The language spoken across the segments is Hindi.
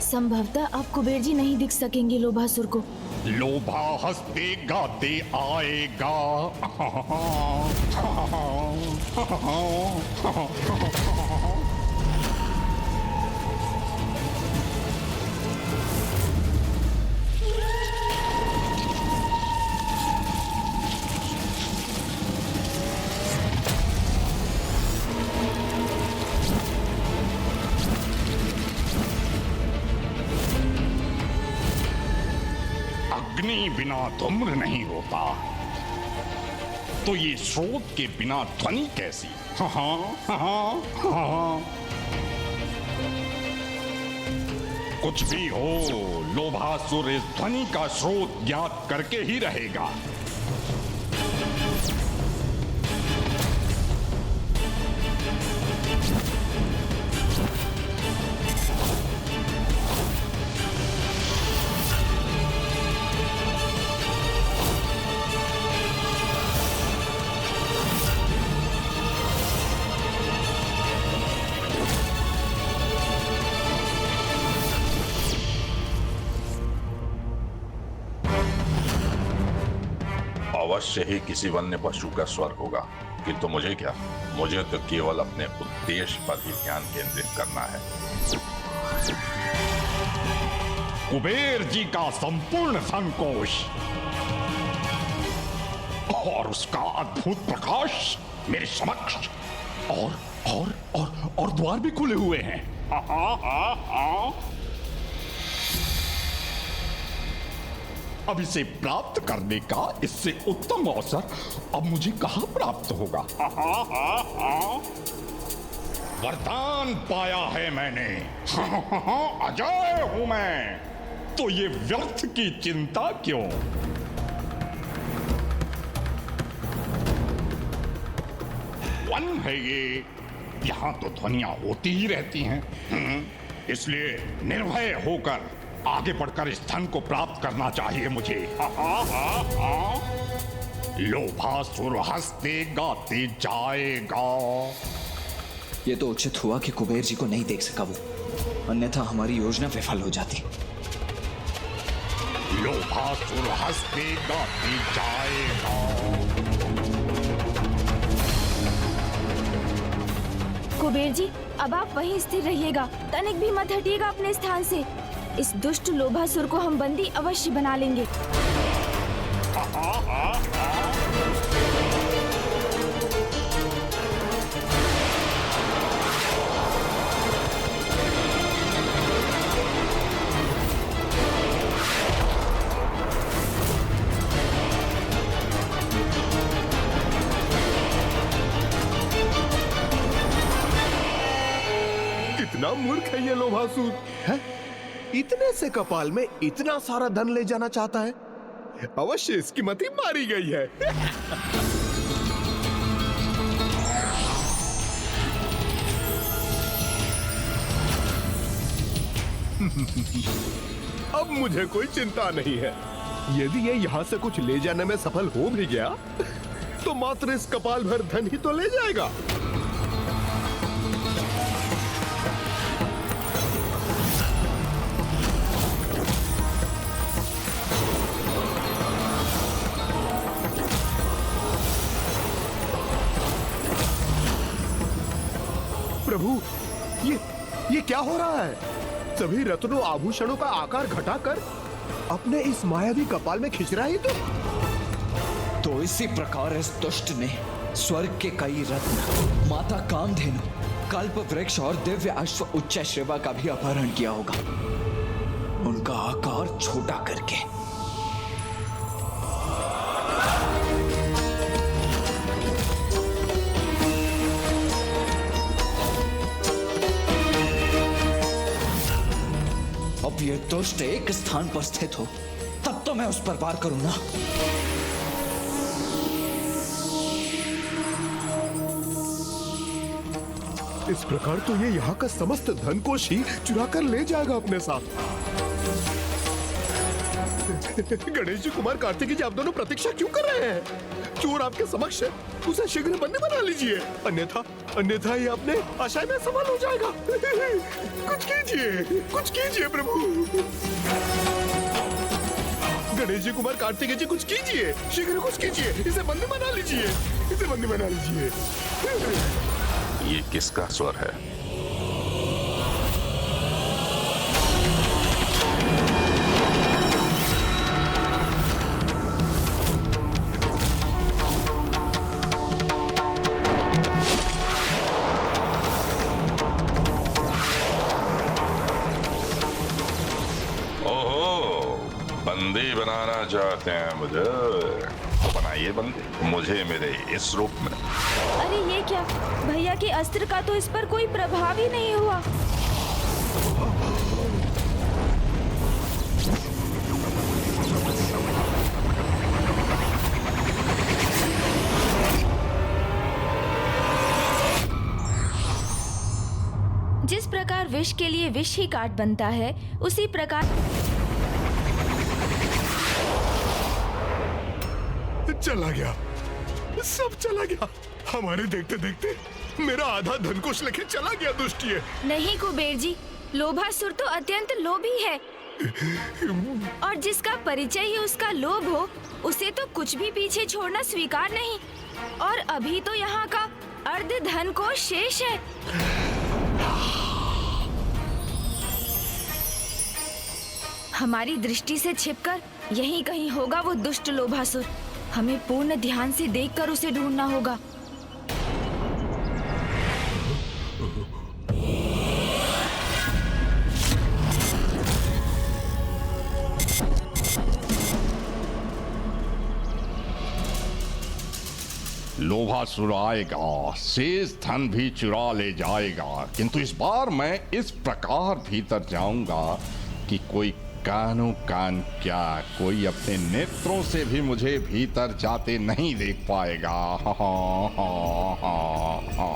संभवतः अब कुबेर जी नहीं दिख सकेंगे लोभासुर को। लोभा हंसते गाते आएगा। अग्नि बिना धूम्र नहीं होता, तो ये स्रोत के बिना ध्वनि कैसी? कुछ भी हो, लोभासुर इस ध्वनि का स्रोत ज्ञात करके ही रहेगा। अवश्य ही किसी वन्य पशु का स्वर होगा, किंतु मुझे क्या, मुझे तो केवल अपने उद्देश्य पर ही ध्यान केंद्रित करना है। कुबेर जी का संपूर्ण संकोच और उसका अद्भुत प्रकाश मेरे समक्ष, और द्वार भी खुले हुए हैं। अब इसे प्राप्त करने का इससे उत्तम अवसर अब मुझे कहां प्राप्त होगा? वरदान पाया है मैंने। अजय हूं मैं, तो ये व्यर्थ की चिंता क्यों? वन है ये, यहां तो ध्वनियां होती ही रहती हैं। इसलिए निर्भय होकर आगे बढ़कर इस धन को प्राप्त करना चाहिए मुझे। लोभासुर हंसते गाते जाएगा। ये तो उचित हुआ कि कुबेर जी को नहीं देख सका वो, अन्यथा हमारी योजना विफल हो जाती। लोभासुर हंसते गाते जाएगा। कुबेर जी, अब आप वहीं स्थिर रहिएगा, तनिक भी मत हटिएगा अपने स्थान से। इस दुष्ट लोभासुर को हम बंदी अवश्य बना लेंगे। कितना मूर्ख है ये लोभासुर है? इतने से कपाल में इतना सारा धन ले जाना चाहता है। अवश्य इसकी मति मारी गई है। अब मुझे कोई चिंता नहीं है। यदि ये यहाँ से कुछ ले जाने में सफल हो भी गया, तो मात्र इस कपाल भर धन ही तो ले जाएगा। प्रभु, ये क्या हो रहा है? सभी रत्नों आभूषणों का आकार घटाकर अपने इस मायावी कपाल में खिंच रहा है तो इसी प्रकार इस दुष्ट ने स्वर्ग के कई रत्न, माता कामधेनु, कल्प वृक्ष और दिव्य अश्व उच्च श्रेवा का भी अपहरण किया होगा, उनका आकार छोटा करके। अब ये दुष्ट एक स्थान पर स्थित हो, तब तो मैं उस पर वार करूं ना। इस प्रकार तो ये यहाँ का समस्त धन कोश ही चुरा कर ले जाएगा अपने साथ। गणेश जी, कुमार कार्तिकी जी, आप दोनों प्रतीक्षा क्यों कर रहे हैं? चोर आपके समक्ष है, उसे शीघ्र बंदी बना लीजिए, अन्यथा ही अपने आशय में सफल हो जाएगा। कुछ कीजिए प्रभु। गणेश जी, कुमार कार्तिकेय जी, कुछ कीजिए, शीघ्र कुछ कीजिए, इसे बंदी बना लीजिए। ये किसका स्वर है? बंदी बनाना चाहते हैं मुझे, तो बनाइए बंदी, मुझे मेरे इस रूप में। अरे ये क्या, भैया के अस्त्र का तो इस पर कोई प्रभाव ही नहीं हुआ। जिस प्रकार विष के लिए विष ही काट बनता है, उसी प्रकार चला गया, सब चला गया। हमारे देखते देखते मेरा आधा धनकोष लेके चला गया दुष्टिये। नहीं कुबेर जी, लोभासुर तो अत्यंत लोभी है, और जिसका परिचय ही उसका लोभ हो, उसे तो कुछ भी पीछे छोड़ना स्वीकार नहीं। और अभी तो यहाँ का अर्ध धनकोष शेष है। हमारी दृष्टि से छिपकर यहीं कहीं होगा वो दुष्ट लोभासुर। हमें पूर्ण ध्यान से देखकर उसे ढूंढना होगा। लोभासुर आएगा, शेष धन भी चुरा ले जाएगा, किंतु इस बार मैं इस प्रकार भीतर जाऊंगा कि कोई कानों कान क्या, कोई अपने नेत्रों से भी मुझे भीतर जाते नहीं देख पाएगा। हा हा हा हा।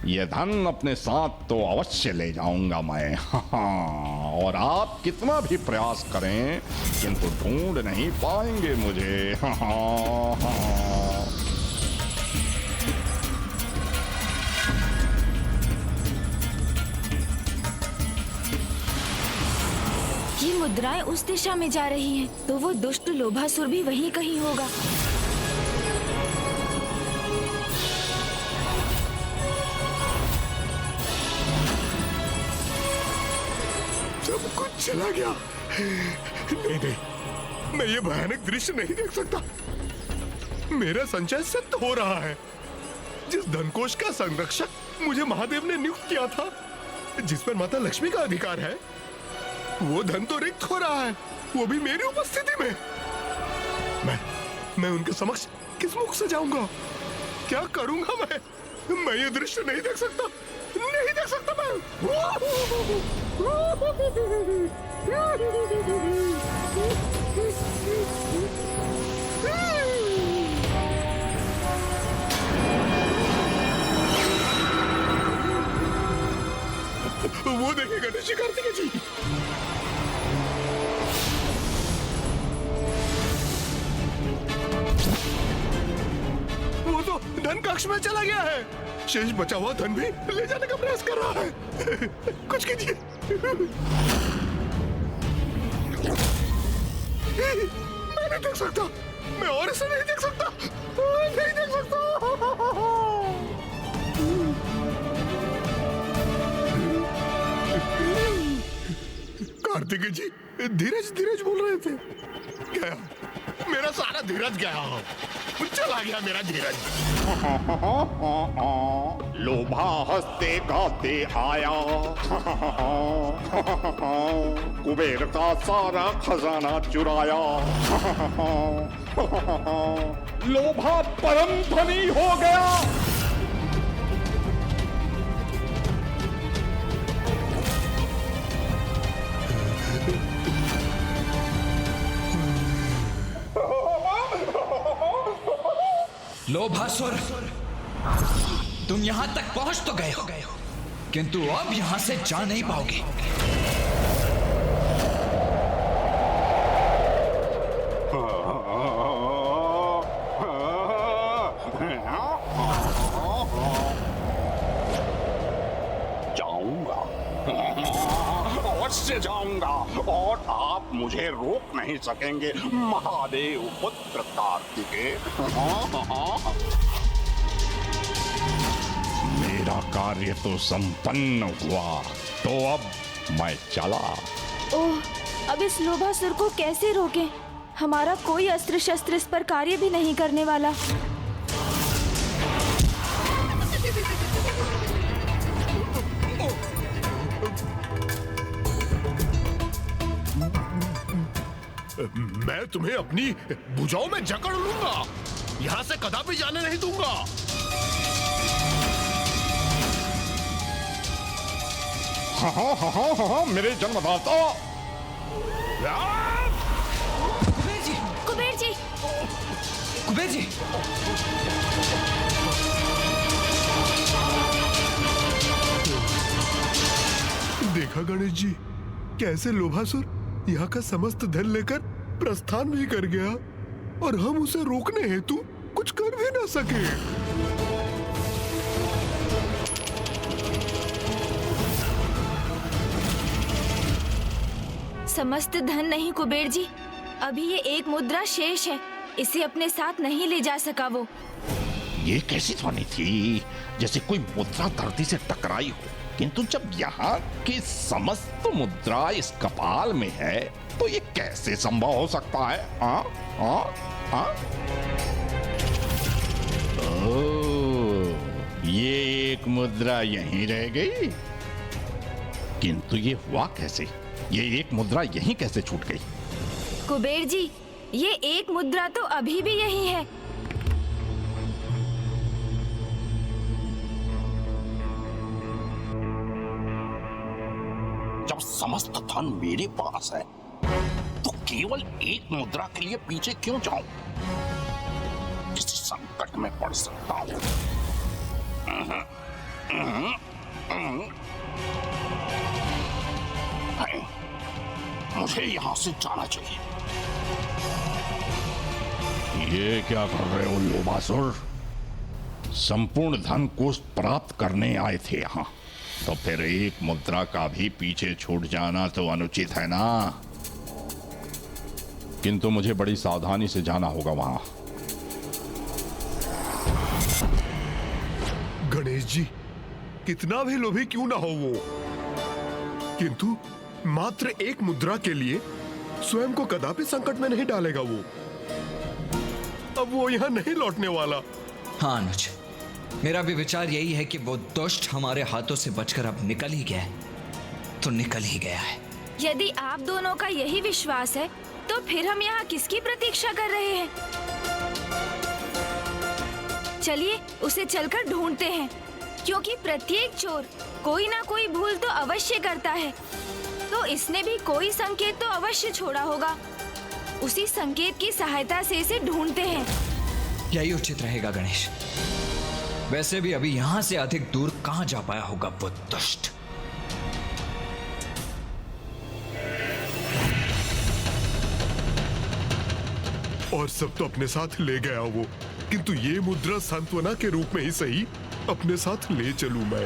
ये धन अपने साथ तो अवश्य ले जाऊंगा मैं। और आप कितना भी प्रयास करें, किंतु ढूंढ नहीं पाएंगे मुझे। ये मुद्राएं उस दिशा में जा रही हैं, तो वो दुष्ट लोभासुर भी वहीं कहीं होगा। सब कुछ चला गया। नहीं, मैं ये भयानक दृश्य नहीं देख सकता। मेरा संचय सिद्ध हो रहा है। जिस धनकोष का संरक्षक मुझे महादेव ने नियुक्त किया था, जिस पर माता लक्ष्मी का अधिकार है, वो धन तो रिक्त हो रहा है, वो भी मेरी उपस्थिति में। मैं उनके समक्ष किस मुख से जाऊंगा? क्या करूंगा मैं ये दृश्य नहीं देख सकता, नहीं देख सकता मैं। वो देखिए गणेश जी, कार्तिकेय जी। वो तो धन कक्ष में चला गया है। शेष बचा हुआ धन भी ले जाने का प्रयास कर रहा है। कुछ कीजिए। मैं नहीं देख सकता, मैं और इसे नहीं देख सकता, नहीं देख सकता। कार्तिकेय जी धीरज धीरज बोल रहे थे। गया मेरा सारा धीरज, गया, चला गया मेरा धीरज। लोभा हंसते गाते आया, कुबेर का सारा खजाना चुराया। लोभा परम धनी हो गया। लोभासुर, तुम यहां तक पहुंच तो गए हो, किंतु अब यहां से जा नहीं पाओगे। जाऊंगा, अवश्य जाऊंगा, और आप मुझे रोक नहीं सकेंगे महादेव पुत्र कार्तिकेय। मेरा कार्य तो संपन्न हुआ, तो अब मैं चला। ओह, अब इस लोभासुर को कैसे रोकें? हमारा कोई अस्त्र शस्त्र इस पर कार्य भी नहीं करने वाला। मैं तुम्हें अपनी भुजाओं में जकड़ लूंगा, यहां से कदापि जाने नहीं दूंगा। हाँ, मेरे जन्मदाता। कुबेर जी, कुबेर जी, कुबेर जी, देखा गणेश जी, कैसे लोभासुर यहाँ का समस्त धन लेकर प्रस्थान भी कर गया, और हम उसे रोकने हेतु कुछ कर भी ना सके। समस्त धन नहीं कुबेर जी, अभी ये एक मुद्रा शेष है, इसे अपने साथ नहीं ले जा सका वो। ये कैसी ध्वनि थी, जैसे कोई मुद्रा धरती से टकराई हो, किंतु जब यहाँ की समस्त मुद्रा इस कपाल में है, तो ये कैसे संभव हो सकता है? हाँ, हाँ, हाँ? ओह, ये एक मुद्रा यहीं रह गई, किंतु ये हुआ कैसे? ये एक मुद्रा यहीं कैसे छूट गई? कुबेर जी, ये एक मुद्रा तो अभी भी यही है। जब समस्त धन मेरे पास है, तो केवल एक मुद्रा के लिए पीछे क्यों जाऊं? किसी संकट में पड़ सकता हूं। मुझे यहां से जाना चाहिए। ये क्या कर रहे हो लोभासुर? संपूर्ण धन कोष प्राप्त करने आए थे यहाँ, तो फिर एक मुद्रा का भी पीछे छूट जाना तो अनुचित है ना। किंतु मुझे बड़ी सावधानी से जाना होगा वहां। गणेश जी, कितना भी लोभी क्यों ना हो वो, किंतु मात्र एक मुद्रा के लिए स्वयं को कदापि संकट में नहीं डालेगा वो। अब वो यहाँ नहीं लौटने वाला। हाँ अनुज, मेरा भी विचार यही है कि वो दुष्ट हमारे हाथों से बचकर अब निकल ही गया है, तो निकल ही गया है। यदि आप दोनों का यही विश्वास है, तो फिर हम यहाँ किसकी प्रतीक्षा कर रहे हैं? चलिए उसे चलकर ढूंढते हैं, क्योंकि प्रत्येक चोर कोई ना कोई भूल तो अवश्य करता है, तो इसने भी कोई संकेत तो अवश्य छोड़ा होगा। उसी संकेत की सहायता से इसे ढूंढते हैं। यही उचित रहेगा गणेश। वैसे भी अभी यहाँ से अधिक दूर कहाँ जा पाया होगा वो दुष्ट। और सब तो अपने साथ ले गया वो, किंतु ये मुद्रा सांत्वना के रूप में ही सही अपने साथ ले चलूं मैं।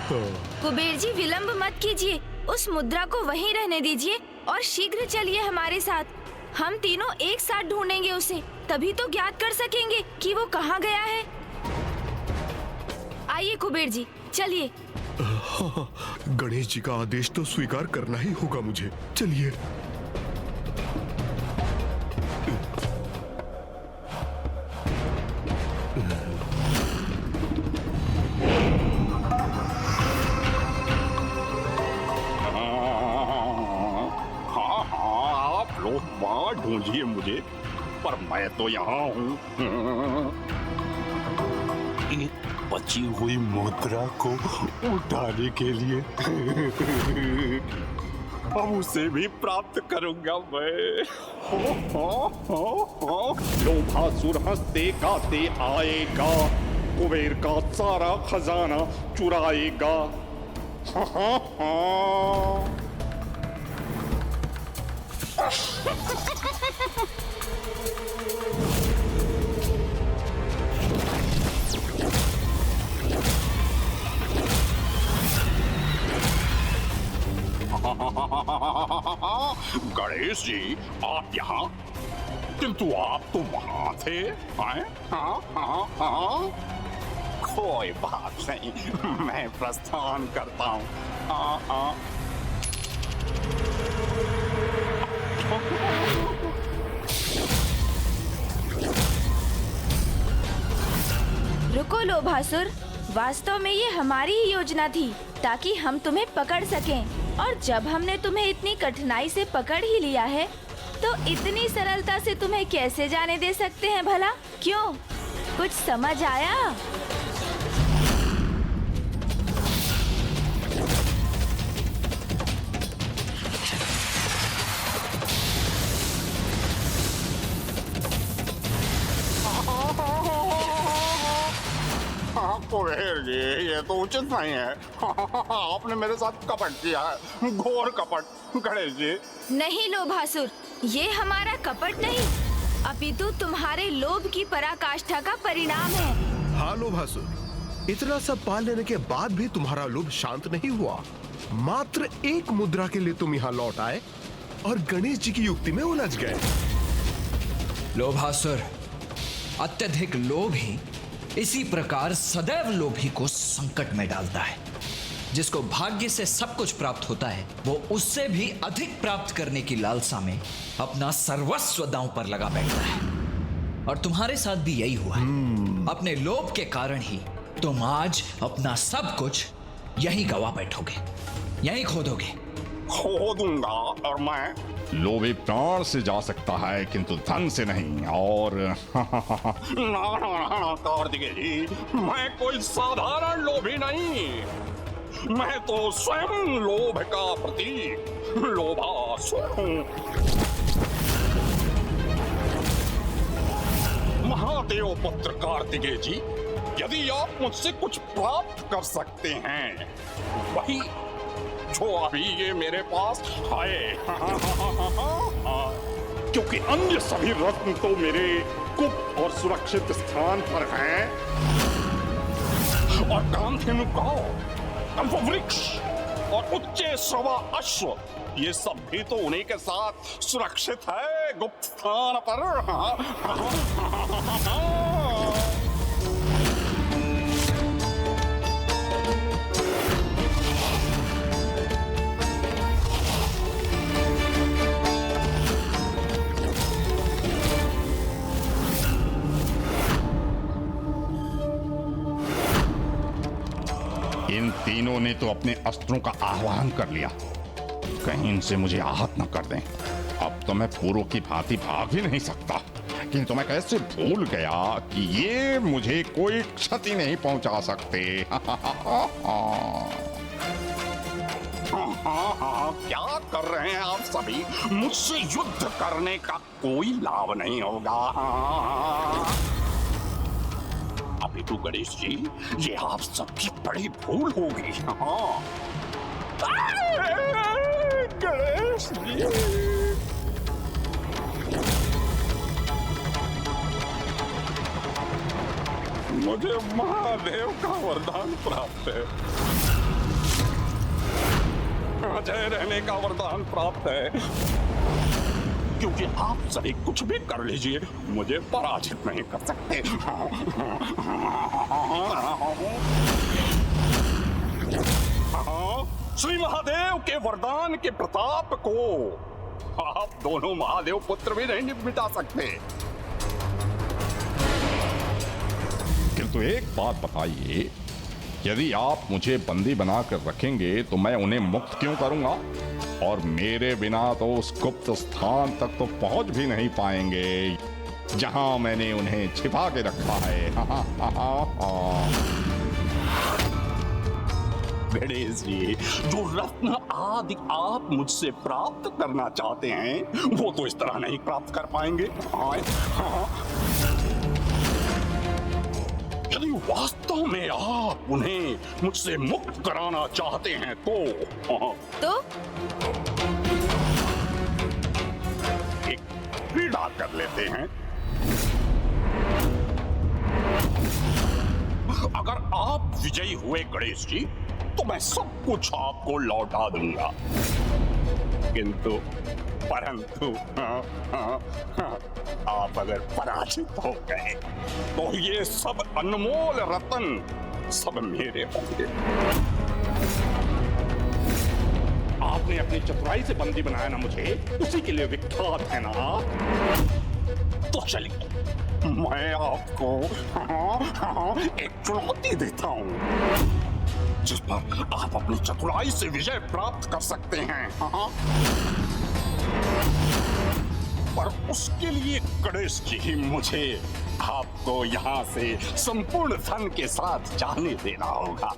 हाँ। कुबेर जी, विलंब मत कीजिए, उस मुद्रा को वहीं रहने दीजिए और शीघ्र चलिए हमारे साथ। हम तीनों एक साथ ढूंढेंगे उसे, तभी तो ज्ञात कर सकेंगे कि वो कहाँ गया है। आइए कुबेर जी, चलिए। हाँ, गणेश जी का आदेश तो स्वीकार करना ही होगा मुझे। चलिए। ढूंढिए मुझे, पर मैं तो यहाँ हूँ। एक बची हुई मुद्रा को उठाने के लिए। अब उसे भी प्राप्त करूंगा मैं। लोभासुर हंसते गाते आएगा, कुबेर का सारा खजाना चुराएगा। गणेश जी, आप यहाँ, किंतु आप तो वहां थे, हैं? हाँ, हाँ, हाँ। कोई बात नहीं, मैं प्रस्थान करता हूँ। हाँ, हाँ। रुको लोभासुर, वास्तव में ये हमारी ही योजना थी ताकि हम तुम्हें पकड़ सकें। और जब हमने तुम्हें इतनी कठिनाई से पकड़ ही लिया है तो इतनी सरलता से तुम्हें कैसे जाने दे सकते हैं भला? क्यों, कुछ समझ आया? कुबेर जी, ये तो उचित नहीं है। आपने मेरे साथ कपट किया है, घोर कपट। गणेश जी, नहीं लोभासुर, ये हमारा कपट नहीं, अपितु तुम्हारे लोभ की पराकाष्ठा का परिणाम है। हाँ लोभासुर, इतना सब पा लेने के बाद भी तुम्हारा लोभ शांत नहीं हुआ। मात्र एक मुद्रा के लिए तुम यहाँ लौट आए और गणेश जी की युक्ति में उलझ गए। लोभासुर, अत्यधिक लोभ ही इसी प्रकार सदैव लोभी को संकट में डालता है। जिसको भाग्य से सब कुछ प्राप्त होता है, वो उससे भी अधिक प्राप्त करने की लालसा में अपना सर्वस्व दांव पर लगा बैठता है। और तुम्हारे साथ भी यही हुआ है। अपने लोभ के कारण ही तुम आज अपना सब कुछ यहीं गवा बैठोगे, यहीं खो दोगे। खो दूंगा, और मैं लोभी प्राण से जा सकता है किंतु धन से नहीं। और ना कार्तिकेय जी, मैं कोई साधारण लोभी नहीं, मैं तो स्वयं लोभ का प्रतीक लोभासुर हूं। महादेव पुत्र कार्तिकेय जी, यदि आप मुझसे कुछ प्राप्त कर सकते हैं, वही जो अभी ये मेरे पास है। क्योंकि अन्य सभी रत्न तो मेरे गुप्त और सुरक्षित स्थान पर हैं। और कामधेनु गांव, कल्पवृक्ष और उच्चे श्रवा अश्व, ये सब भी तो उन्हीं के साथ सुरक्षित है गुप्त स्थान पर। इन तीनों ने तो अपने अस्त्रों का आह्वान कर लिया, कहीं इनसे मुझे आहत न कर दें। अब तो मैं पूर्व की भांति भाग भी नहीं सकता, किंतु मैं कैसे भूल गया कि ये मुझे कोई क्षति नहीं पहुंचा सकते। क्या कर रहे हैं आप सभी? मुझसे युद्ध करने का कोई लाभ नहीं होगा। अभी तो गणेश जी, ये आप सबकी बड़ी भूल होगी। गणेश जी, मुझे महादेव का वरदान प्राप्त है, अजय रहने का वरदान प्राप्त है। क्योंकि आप सभी कुछ भी कर लीजिए, मुझे पराजित नहीं कर सकते। श्री महादेव के वरदान के प्रताप को आप दोनों महादेव पुत्र भी नहीं मिटा सकते। किंतु एक बात बताइए, यदि आप मुझे बंदी बनाकर रखेंगे तो मैं उन्हें मुक्त क्यों करूंगा? और मेरे बिना तो उस गुप्त स्थान तक तो पहुंच भी नहीं पाएंगे जहां मैंने उन्हें छिपा के रखा है। गणेश जी, जो रत्न आदि आप मुझसे प्राप्त करना चाहते हैं वो तो इस तरह नहीं प्राप्त कर पाएंगे। हाँ, हाँ। यदि वास्तव में आप उन्हें मुझसे मुक्त कराना चाहते हैं तो तो एक क्रीड़ा कर लेते हैं। अगर आप विजयी हुए गणेश जी तो मैं सब कुछ आपको लौटा दूंगा, परंतु आप अगर पराजित हो गए तो ये सब अनमोल रत्न सब मेरे होंगे। आपने अपनी चतुराई से बंदी बनाया ना मुझे, उसी के लिए विख्यात है ना। तो चलिए मैं आपको एक चुनौती देता हूं जिस पर आप अपनी चतुराई से विजय प्राप्त कर सकते हैं। पर उसके लिए गणेश जी मुझे आपको यहाँ से संपूर्ण धन के साथ जाने देना होगा।